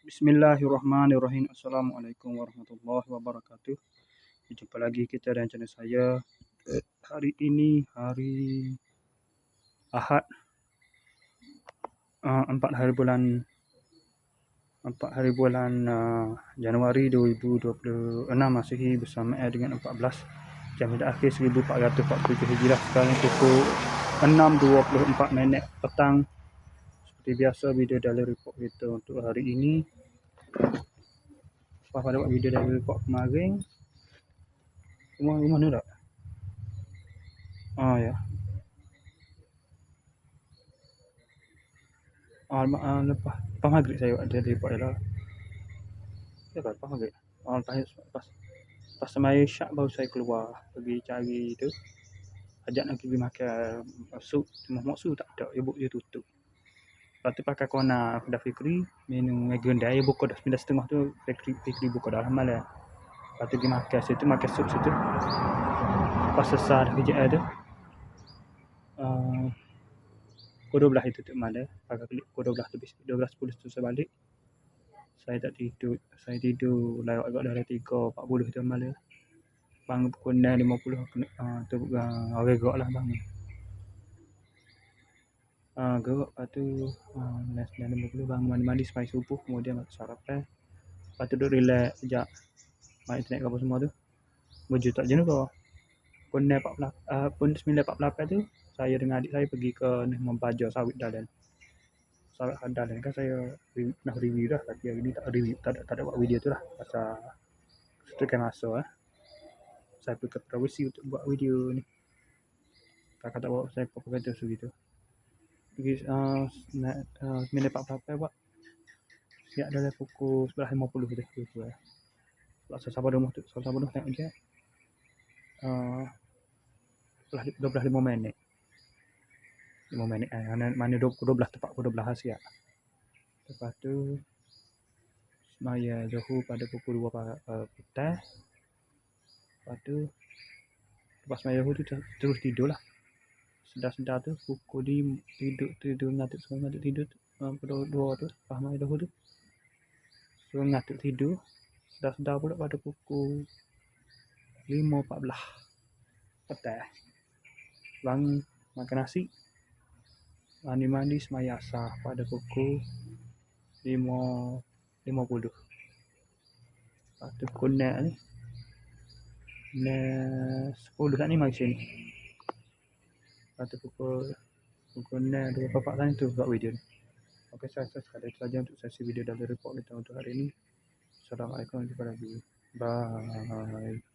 Bismillahirrahmanirrahim. Assalamualaikum warahmatullahi wabarakatuh. Jumpa lagi kita dengan channel saya. Hari ini hari Ahad, 4 hari bulan Januari 2026 Masihi, bersama dengan 14 Jamilah Akhir 1447 Hijrah. Sekarang pukul 6.24 petang. Seperti biasa, video dalam report kita untuk hari ini. Lepas pada buat video dalam report kemarin, rumah ni tak? Ya. Lepas maghrib saya buat dalam report je lah. Ya kan, lepas maghrib. Lepas semaya syak baru saya keluar pergi cari tu. Ajak nak pergi makan sup. Cuma maksud tak ada, ibu dia tutup. Lepas tu pakai kona Dah Fikri minum Megunda. Dia buka dah 9.30 tu. Fikri buka dah lama lah. Lepas tu pergi makan situ, makan sup situ. Lepas selesai dah kerja tu, pukul 12 itu malam. Pakai klik pukul 12.10 tu saya balik. Saya tak tidur. Saya tidur lewat agak dah 3.40 tu malam. Bangun pukul 6.50. Tu orang gerak lah bangun. Gerak. Lepas tu 9.50 bangun mandi-mandi sampai subuh. Kemudian makan sarapan. Lepas tu duduk relax sekejap. Main internet ke apa semua tu. Berjumpa tak jenuh kau. Pukul 9.48 tu, saya dengan adik saya pergi ke membajar sawit dalan. Sawit dalan kan saya nak review dah. Tapi hari ni tak review, tak ada buat video tu lah. Pasal setekan masa saya pergi ke Perawisi untuk buat video ni. Kakak tak bawa saya apa-apa kata segitu. Pergi 9.48 buat. Siap dalam pukul 11.50 tu. Sebab saya sabar rumah tu. Saya sabar rumah tengok je. 12.5 minit. 5 minit mana 12 tepat pukul 12 siap. Lepas tu semaya Zuhur pada pukul 2 petang. Lepas tu lepas semaya Zuhur tu terus tidur lah. Sedar tu pukul 5 tidur ngantuk tidur pukul 2 tu lepas semaya Zuhur tu. So ngantuk tidur. Sedar pula pada pukul 5.14 petang. Bangun makan nasi. Mandi semaya asar pada pukul 5.50. Lepas tu konek ni 10 kat ni mari sini. Lepas tu pukul 6.24 tadi tu buat video ni. Okey, saya sekadar itu saja untuk sesi video dalam report kita untuk hari ini. Assalamualaikum warahmatullahi wabarakatuh. Bye.